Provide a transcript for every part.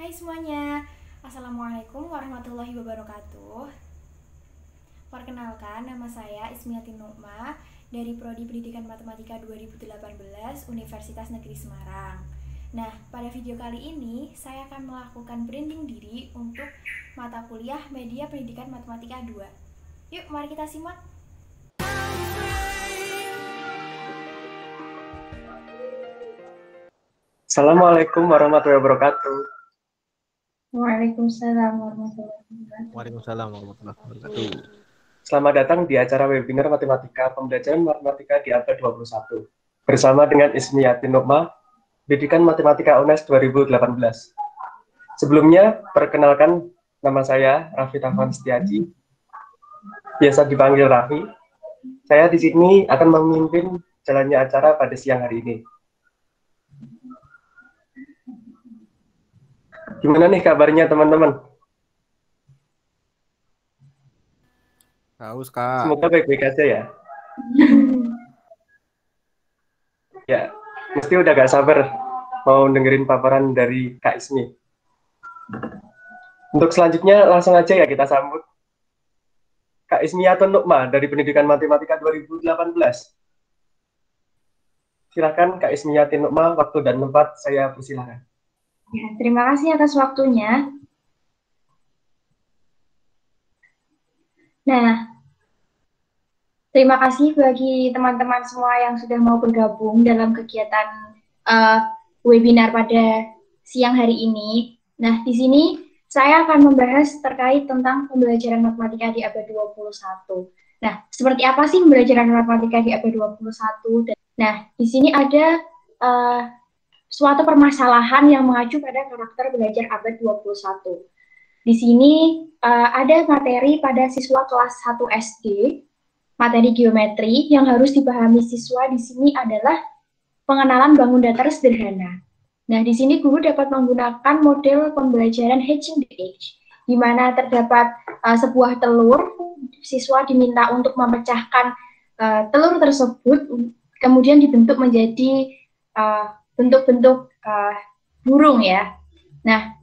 Hai semuanya, Assalamualaikum warahmatullahi wabarakatuh. Perkenalkan, nama saya Ismiati Nukma dari Prodi Pendidikan Matematika 2018 Universitas Negeri Semarang. Nah, pada video kali ini saya akan melakukan branding diri untuk mata kuliah Media Pendidikan Matematika 2. Yuk, mari kita simak. Assalamualaikum warahmatullahi wabarakatuh. Waalaikumsalam warahmatullahi wabarakatuh. Waalaikumsalam warahmatullahi wabarakatuh. Selamat datang di acara webinar Matematika Pembelajaran Matematika di abad 21 bersama dengan Ismiati Nukma, Pendidikan Matematika UNES 2018. Sebelumnya, perkenalkan nama saya Raffi Tafan Setiaji, biasa dipanggil Raffi. Saya di sini akan memimpin jalannya acara pada siang hari ini. Gimana nih kabarnya teman-teman? Haus, Kak. Semoga baik-baik aja ya. Ya, mesti udah gak sabar mau dengerin paparan dari Kak Ismi. Untuk selanjutnya langsung aja ya kita sambut Kak Ismiati Nukma dari Pendidikan Matematika 2018. Silakan Kak Ismiati Nukma, waktu dan tempat saya persilahkan. Ya, terima kasih atas waktunya. Nah, terima kasih bagi teman-teman semua yang sudah mau bergabung dalam kegiatan webinar pada siang hari ini. Nah, di sini saya akan membahas terkait tentang pembelajaran matematika di abad 21. Nah, seperti apa sih pembelajaran matematika di abad 21? Nah, di sini ada suatu permasalahan yang mengacu pada karakter belajar abad 21. Di sini ada materi pada siswa kelas 1 SD, materi geometri yang harus dipahami siswa di sini adalah pengenalan bangun datar sederhana. Nah, di sini guru dapat menggunakan model pembelajaran hatching the egg, di mana terdapat sebuah telur, siswa diminta untuk memecahkan telur tersebut, kemudian dibentuk menjadi bentuk-bentuk burung ya. Nah,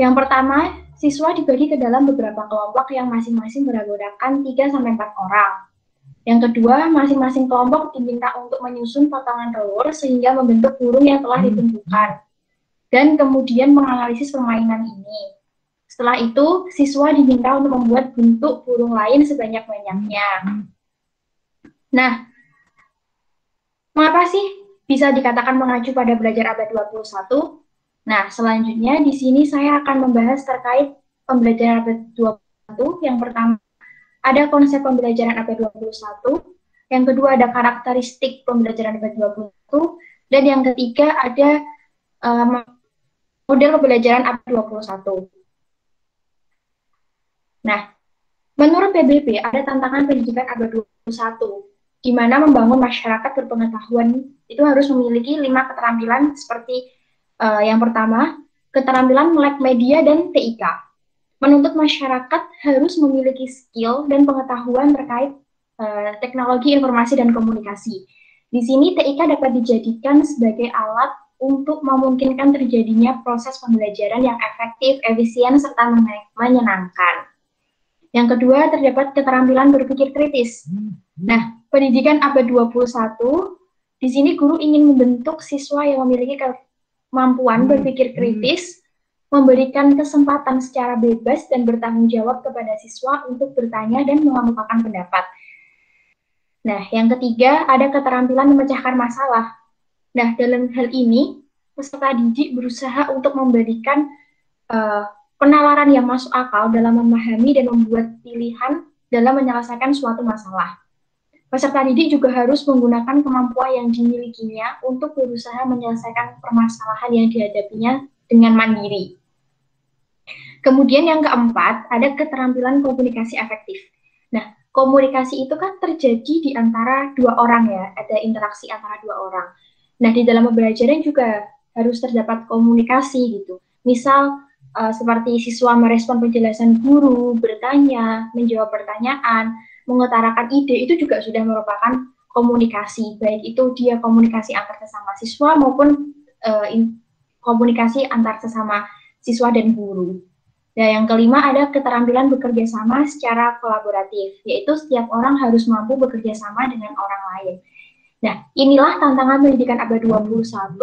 yang pertama, siswa dibagi ke dalam beberapa kelompok yang masing-masing beranggotakan 3-4 orang. Yang kedua, masing-masing kelompok diminta untuk menyusun potongan telur sehingga membentuk burung yang telah ditentukan. Dan kemudian menganalisis permainan ini. Setelah itu, siswa diminta untuk membuat bentuk burung lain sebanyak-banyaknya. Nah, mengapa sih bisa dikatakan mengacu pada belajar abad 21? Nah, selanjutnya di sini saya akan membahas terkait pembelajaran abad 21. Yang pertama, ada konsep pembelajaran abad 21. Yang kedua, ada karakteristik pembelajaran abad 21. Dan yang ketiga, ada model pembelajaran abad 21. Nah, menurut PBB, ada tantangan pendidikan abad 21. Di mana membangun masyarakat berpengetahuan itu harus memiliki 5 keterampilan seperti yang pertama, keterampilan melek media dan TIK. Menuntut masyarakat harus memiliki skill dan pengetahuan terkait teknologi informasi dan komunikasi. Di sini TIK dapat dijadikan sebagai alat untuk memungkinkan terjadinya proses pembelajaran yang efektif, efisien, serta menyenangkan. Yang kedua, terdapat keterampilan berpikir kritis. Nah, pendidikan abad 21, di sini guru ingin membentuk siswa yang memiliki kemampuan berpikir kritis, memberikan kesempatan secara bebas dan bertanggung jawab kepada siswa untuk bertanya dan mengemukakan pendapat. Nah, yang ketiga, ada keterampilan memecahkan masalah. Nah, dalam hal ini, peserta didik berusaha untuk memberikan penalaran yang masuk akal dalam memahami dan membuat pilihan dalam menyelesaikan suatu masalah. Peserta didik juga harus menggunakan kemampuan yang dimilikinya untuk berusaha menyelesaikan permasalahan yang dihadapinya dengan mandiri. Kemudian yang keempat, ada keterampilan komunikasi efektif. Nah, komunikasi itu kan terjadi di antara dua orang ya, ada interaksi antara dua orang. Nah, di dalam pembelajaran juga harus terdapat komunikasi gitu. Misal, seperti siswa merespon penjelasan guru, bertanya, menjawab pertanyaan, mengutarakan ide, itu juga sudah merupakan komunikasi, baik itu dia komunikasi antar sesama siswa maupun komunikasi antar sesama siswa dan guru. Dan yang kelima ada keterampilan bekerja sama secara kolaboratif, yaitu setiap orang harus mampu bekerja sama dengan orang lain. Nah, inilah tantangan pendidikan abad 21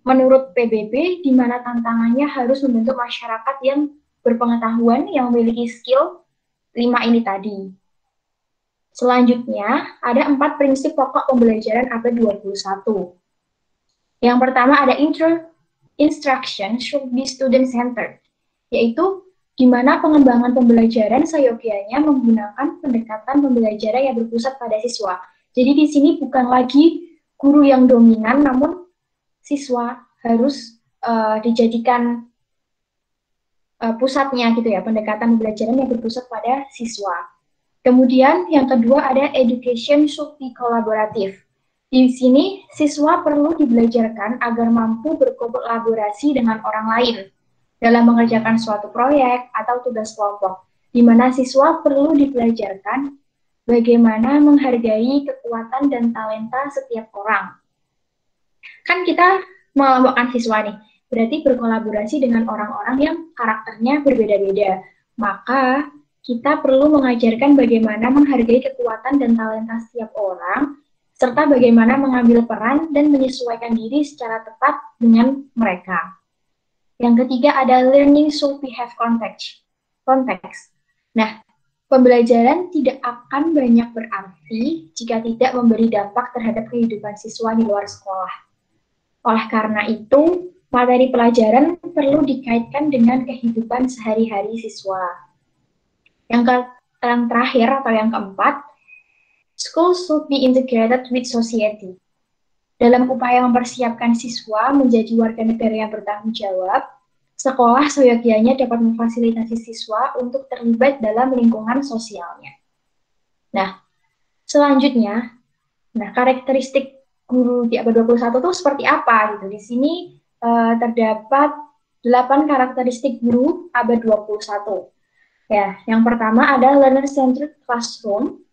menurut PBB, di mana tantangannya harus membentuk masyarakat yang berpengetahuan, yang memiliki skill 5 ini tadi. Selanjutnya, ada 4 prinsip pokok pembelajaran abad 21. Yang pertama ada instruction should be student-centered, yaitu di mana pengembangan pembelajaran seyogianya menggunakan pendekatan pembelajaran yang berpusat pada siswa. Jadi di sini bukan lagi guru yang dominan, namun siswa harus dijadikan pusatnya gitu ya, pendekatan pembelajaran yang berpusat pada siswa. Kemudian yang kedua ada education should be kolaboratif. Di sini siswa perlu dibelajarkan agar mampu berkolaborasi dengan orang lain dalam mengerjakan suatu proyek atau tugas kelompok, di mana siswa perlu dibelajarkan bagaimana menghargai kekuatan dan talenta setiap orang. Kan kita mengelompokkan siswa nih, berarti berkolaborasi dengan orang-orang yang karakternya berbeda-beda. Maka kita perlu mengajarkan bagaimana menghargai kekuatan dan talenta setiap orang, serta bagaimana mengambil peran dan menyesuaikan diri secara tepat dengan mereka. Yang ketiga ada learning should be have context. Nah, pembelajaran tidak akan banyak berarti jika tidak memberi dampak terhadap kehidupan siswa di luar sekolah. Oleh karena itu, materi pelajaran perlu dikaitkan dengan kehidupan sehari-hari siswa. Yang terakhir atau yang keempat, school should be integrated with society. Dalam upaya mempersiapkan siswa menjadi warga negara yang bertanggung jawab, sekolah seyogianya dapat memfasilitasi siswa untuk terlibat dalam lingkungan sosialnya. Nah, selanjutnya, karakteristik guru di abad 21 itu seperti apa gitu. Di sini terdapat 8 karakteristik guru abad 21. Ya, yang pertama ada learner-centered classroom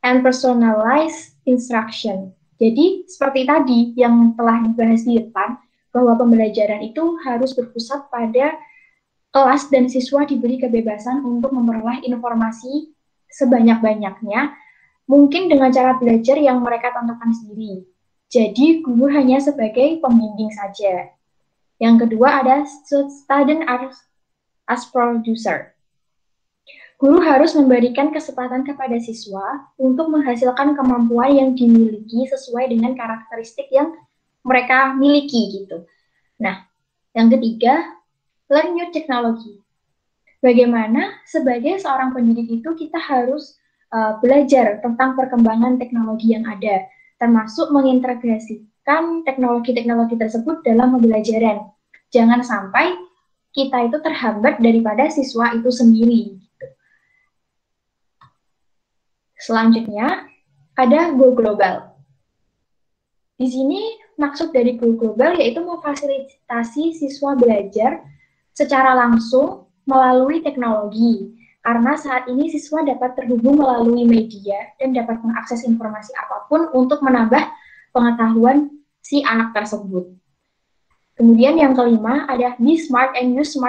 and personalized instruction. Jadi, seperti tadi yang telah dibahas di depan, bahwa pembelajaran itu harus berpusat pada kelas dan siswa diberi kebebasan untuk memperoleh informasi sebanyak-banyaknya, mungkin dengan cara belajar yang mereka tentukan sendiri. Jadi, guru hanya sebagai pembimbing saja. Yang kedua ada student as producer. Guru harus memberikan kesempatan kepada siswa untuk menghasilkan kemampuan yang dimiliki sesuai dengan karakteristik yang mereka miliki gitu. Nah, yang ketiga, learn new technology. Bagaimana sebagai seorang pendidik itu kita harus belajar tentang perkembangan teknologi yang ada, termasuk mengintegrasikan teknologi-teknologi tersebut dalam pembelajaran. Jangan sampai kita itu terhambat daripada siswa itu sendiri. Selanjutnya, ada go global. Di sini maksud dari go global yaitu memfasilitasi siswa belajar secara langsung melalui teknologi. Karena saat ini siswa dapat terhubung melalui media dan dapat mengakses informasi apapun untuk menambah pengetahuan si anak tersebut. Kemudian yang kelima ada be smart and use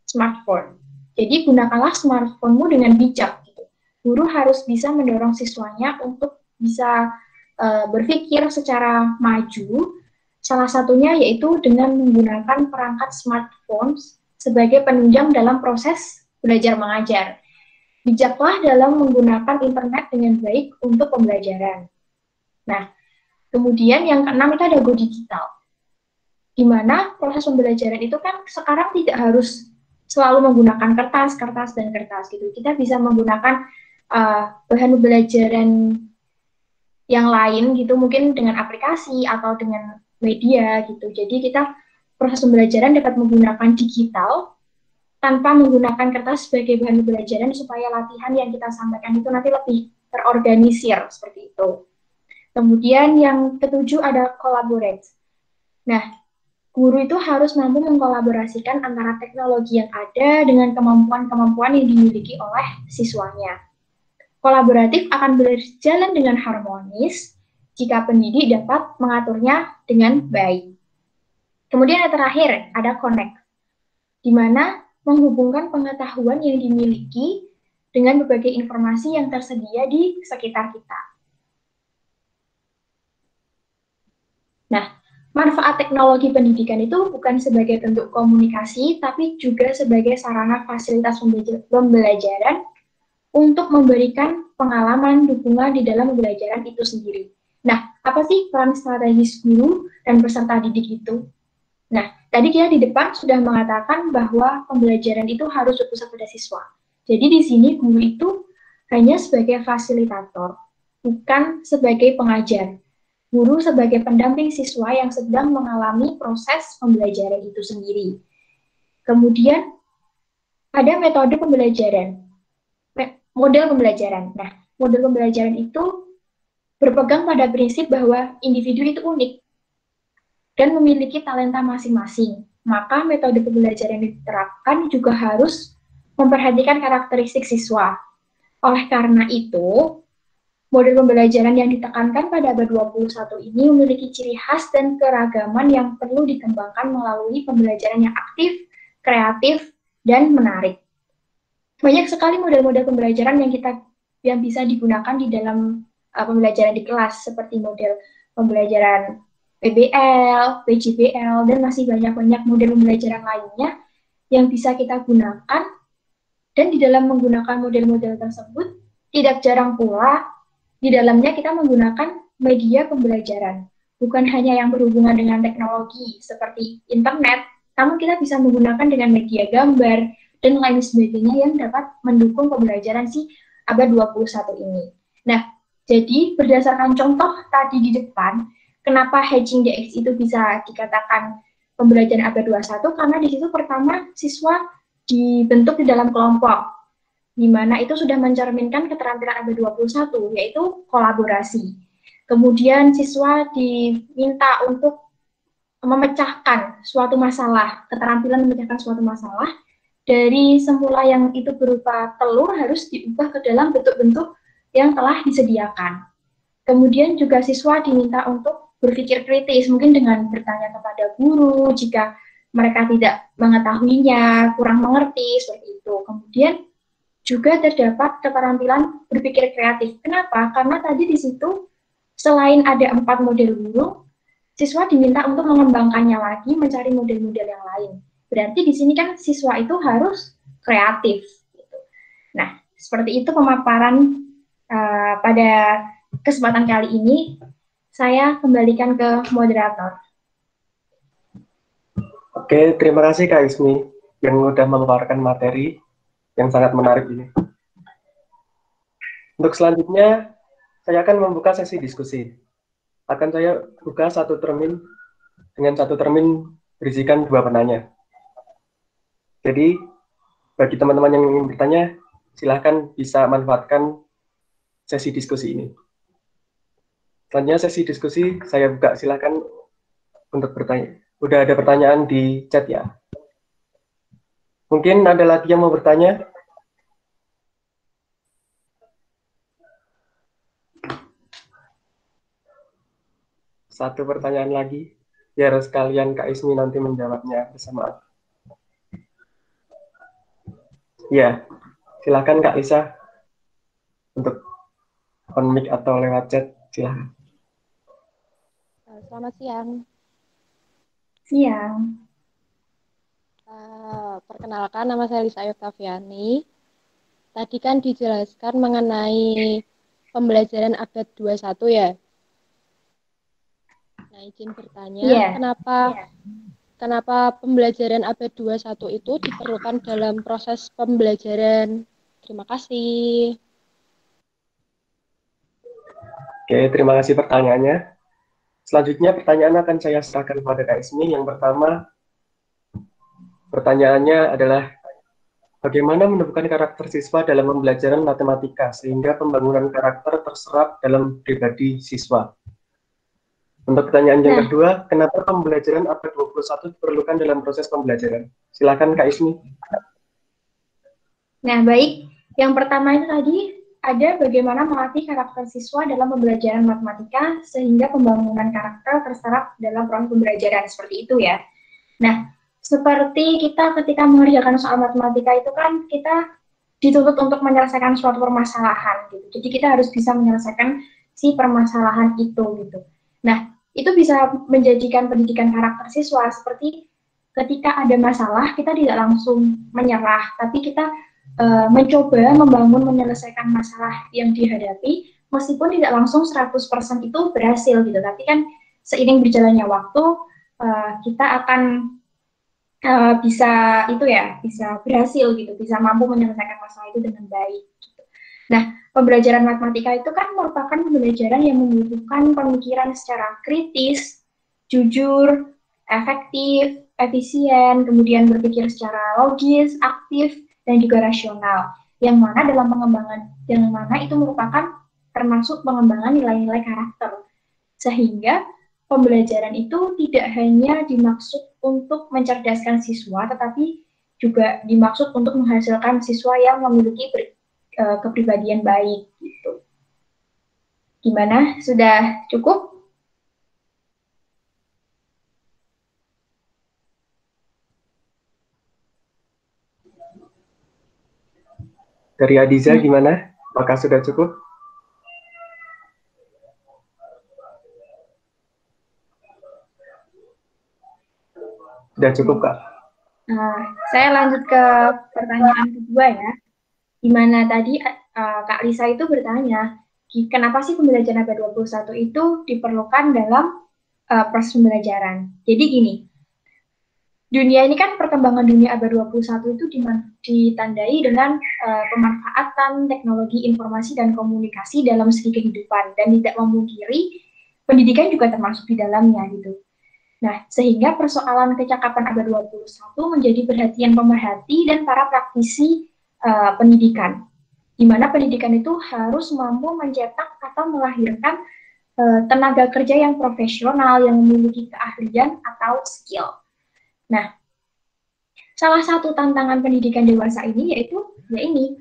smartphone. Jadi gunakanlah smartphone-mu dengan bijak. Guru harus bisa mendorong siswanya untuk bisa berpikir secara maju, salah satunya yaitu dengan menggunakan perangkat smartphone sebagai penunjang dalam proses belajar mengajar. Bijaklah dalam menggunakan internet dengan baik untuk pembelajaran. Nah, kemudian yang keenam itu ada go digital, di mana proses pembelajaran itu kan sekarang tidak harus selalu menggunakan kertas gitu. Kita bisa menggunakan bahan pembelajaran yang lain gitu, mungkin dengan aplikasi atau dengan media gitu. Jadi kita proses pembelajaran dapat menggunakan digital tanpa menggunakan kertas sebagai bahan pembelajaran supaya latihan yang kita sampaikan itu nanti lebih terorganisir seperti itu. Kemudian yang ketujuh ada collaborate. Nah, guru itu harus mampu mengkolaborasikan antara teknologi yang ada dengan kemampuan-kemampuan yang dimiliki oleh siswanya. Kolaboratif akan berjalan dengan harmonis jika pendidik dapat mengaturnya dengan baik. Kemudian yang terakhir, ada connect. di mana menghubungkan pengetahuan yang dimiliki dengan berbagai informasi yang tersedia di sekitar kita. Nah, manfaat teknologi pendidikan itu bukan sebagai bentuk komunikasi, tapi juga sebagai sarana fasilitas pembelajaran untuk memberikan pengalaman, dukungan di dalam pembelajaran itu sendiri. Nah, apa sih peran strategis guru dan peserta didik itu? Nah, tadi kita di depan sudah mengatakan bahwa pembelajaran itu harus berpusat pada siswa. Jadi di sini guru itu hanya sebagai fasilitator, bukan sebagai pengajar. Guru sebagai pendamping siswa yang sedang mengalami proses pembelajaran itu sendiri. Kemudian ada metode pembelajaran, model pembelajaran. Nah, model pembelajaran itu berpegang pada prinsip bahwa individu itu unik dan memiliki talenta masing-masing. Maka metode pembelajaran yang diterapkan juga harus memperhatikan karakteristik siswa. Oleh karena itu, model pembelajaran yang ditekankan pada abad 21 ini memiliki ciri khas dan keragaman yang perlu dikembangkan melalui pembelajaran yang aktif, kreatif, dan menarik. Banyak sekali model-model pembelajaran yang bisa digunakan di dalam pembelajaran di kelas, seperti model pembelajaran PBL, PJBL, dan masih banyak-banyak model pembelajaran lainnya yang bisa kita gunakan. Dan di dalam menggunakan model-model tersebut, tidak jarang pula di dalamnya kita menggunakan media pembelajaran. Bukan hanya yang berhubungan dengan teknologi seperti internet, namun kita bisa menggunakan dengan media gambar dan lain sebagainya yang dapat mendukung pembelajaran si abad 21 ini. Nah, jadi berdasarkan contoh tadi di depan, kenapa Hatching DX itu bisa dikatakan pembelajaran abad 21? Karena di situ pertama siswa dibentuk di dalam kelompok, di mana itu sudah mencerminkan keterampilan abad 21, yaitu kolaborasi. Kemudian siswa diminta untuk memecahkan suatu masalah, keterampilan memecahkan suatu masalah, dari semula yang itu berupa telur harus diubah ke dalam bentuk-bentuk yang telah disediakan. Kemudian juga siswa diminta untuk berpikir kritis, mungkin dengan bertanya kepada guru jika mereka tidak mengetahuinya, kurang mengerti, seperti itu. Kemudian juga terdapat keterampilan berpikir kreatif. Kenapa? Karena tadi di situ selain ada 4 model guru, siswa diminta untuk mengembangkannya lagi, mencari model-model yang lain. Berarti di sini kan siswa itu harus kreatif. Gitu. Nah, seperti itu pemaparan pada kesempatan kali ini. Saya kembalikan ke moderator. Oke, terima kasih Kak Ismi yang sudah memaparkan materi yang sangat menarik ini. Untuk selanjutnya, saya akan membuka sesi diskusi. Akan saya buka satu termin dengan satu termin berisikan 2 penanya. Jadi, bagi teman-teman yang ingin bertanya, silahkan bisa manfaatkan sesi diskusi ini. Selanjutnya sesi diskusi, saya buka, silahkan untuk bertanya. Udah ada pertanyaan di chat ya? Mungkin ada lagi yang mau bertanya? Satu pertanyaan lagi, biar sekalian Kak Ismi nanti menjawabnya bersamaan. Ya, silakan Kak Lisa untuk on mic atau lewat chat, silakan. Selamat siang. Siang. Perkenalkan, nama saya Lisa Yoktaviani. Tadi kan dijelaskan mengenai pembelajaran abad 21 ya. Nah, izin bertanya, kenapa pembelajaran abad 21 itu diperlukan dalam proses pembelajaran? Terima kasih. Oke, terima kasih pertanyaannya. Selanjutnya pertanyaan akan saya serahkan kepada Kak Ismi. Yang pertama, pertanyaannya adalah bagaimana menemukan karakter siswa dalam pembelajaran matematika sehingga pembangunan karakter terserap dalam pribadi siswa. Untuk pertanyaan yang kedua, kenapa pembelajaran abad 21 diperlukan dalam proses pembelajaran? Silakan Kak Ismi. Nah, baik. Yang pertama itu tadi ada bagaimana melatih karakter siswa dalam pembelajaran matematika sehingga pembangunan karakter terserap dalam proses pembelajaran, seperti itu ya. Nah, Seperti kita ketika mengerjakan soal matematika itu kan kita dituntut untuk menyelesaikan suatu permasalahan gitu. Jadi kita harus bisa menyelesaikan si permasalahan itu gitu. Nah, itu bisa menjadikan pendidikan karakter siswa seperti ketika ada masalah kita tidak langsung menyerah, tapi kita mencoba membangun menyelesaikan masalah yang dihadapi meskipun tidak langsung 100% itu berhasil gitu. Tapi kan seiring berjalannya waktu kita akan bisa itu ya, bisa berhasil gitu, bisa mampu menyelesaikan masalah itu dengan baik. Gitu. Nah, pembelajaran matematika itu kan merupakan pembelajaran yang membutuhkan pemikiran secara kritis, jujur, efektif, efisien, kemudian berpikir secara logis, aktif, dan juga rasional. Yang mana dalam pengembangan, yang mana itu merupakan termasuk pengembangan nilai-nilai karakter. Sehingga pembelajaran itu tidak hanya dimaksud untuk mencerdaskan siswa, tetapi juga dimaksud untuk menghasilkan siswa yang memiliki kepribadian baik. Gitu. Gimana? Sudah cukup? Dari Adiza gimana? Apakah sudah cukup? Sudah cukup, Kak. Nah, saya lanjut ke pertanyaan kedua ya. Di mana tadi Kak Lisa itu bertanya, kenapa sih pembelajaran abad 21 itu diperlukan dalam proses pembelajaran? Jadi gini, dunia ini kan perkembangan dunia abad 21 itu ditandai dengan pemanfaatan teknologi informasi dan komunikasi dalam segi kehidupan dan tidak memungkiri pendidikan juga termasuk di dalamnya gitu. Nah, sehingga persoalan kecakapan abad 21 menjadi perhatian pemerhati dan para praktisi pendidikan, di mana pendidikan itu harus mampu mencetak atau melahirkan tenaga kerja yang profesional, yang memiliki keahlian atau skill. Nah, salah satu tantangan pendidikan dewasa ini yaitu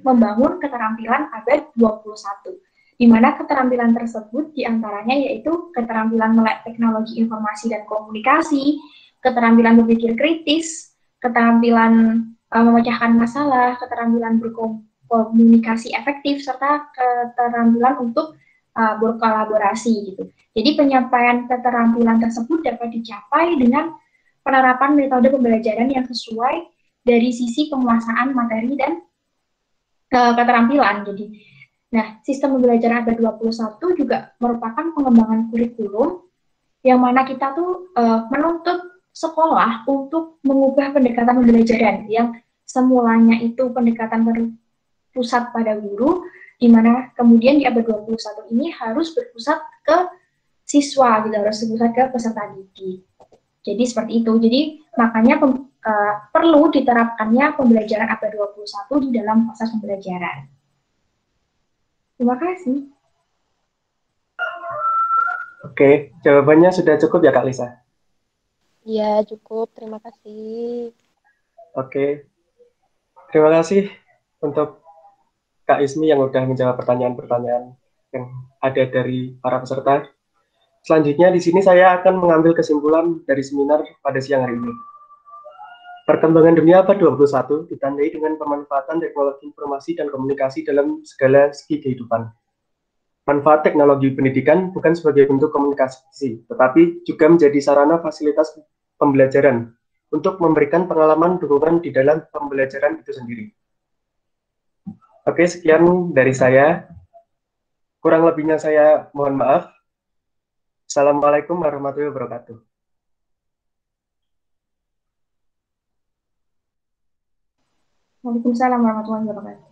membangun keterampilan abad 21. Di mana keterampilan tersebut diantaranya yaitu keterampilan melek teknologi informasi dan komunikasi, keterampilan berpikir kritis, keterampilan memecahkan masalah, keterampilan berkomunikasi efektif, serta keterampilan untuk berkolaborasi gitu. Jadi penyampaian keterampilan tersebut dapat dicapai dengan penerapan metode pembelajaran yang sesuai dari sisi penguasaan materi dan keterampilan. Jadi, nah, sistem pembelajaran abad 21 juga merupakan pengembangan kurikulum yang mana kita tuh menuntut sekolah untuk mengubah pendekatan pembelajaran yang semulanya itu pendekatan berpusat pada guru, di mana kemudian di abad 21 ini harus berpusat ke siswa, gitu, harus berpusat ke peserta didik. Jadi seperti itu. Jadi makanya perlu diterapkannya pembelajaran abad 21 di dalam proses pembelajaran. Terima kasih. Oke, jawabannya sudah cukup ya Kak Lisa? Iya, cukup. Terima kasih. Oke. Terima kasih untuk Kak Ismi yang sudah menjawab pertanyaan-pertanyaan yang ada dari para peserta. Selanjutnya di sini saya akan mengambil kesimpulan dari seminar pada siang hari ini. Perkembangan dunia abad 21 ditandai dengan pemanfaatan teknologi informasi dan komunikasi dalam segala segi kehidupan. Manfaat teknologi pendidikan bukan sebagai bentuk komunikasi, tetapi juga menjadi sarana fasilitas pembelajaran untuk memberikan pengalaman dukungan di dalam pembelajaran itu sendiri. Oke, sekian dari saya. Kurang lebihnya saya mohon maaf. Assalamualaikum warahmatullahi wabarakatuh. Waalaikumsalam warahmatullahi wabarakatuh.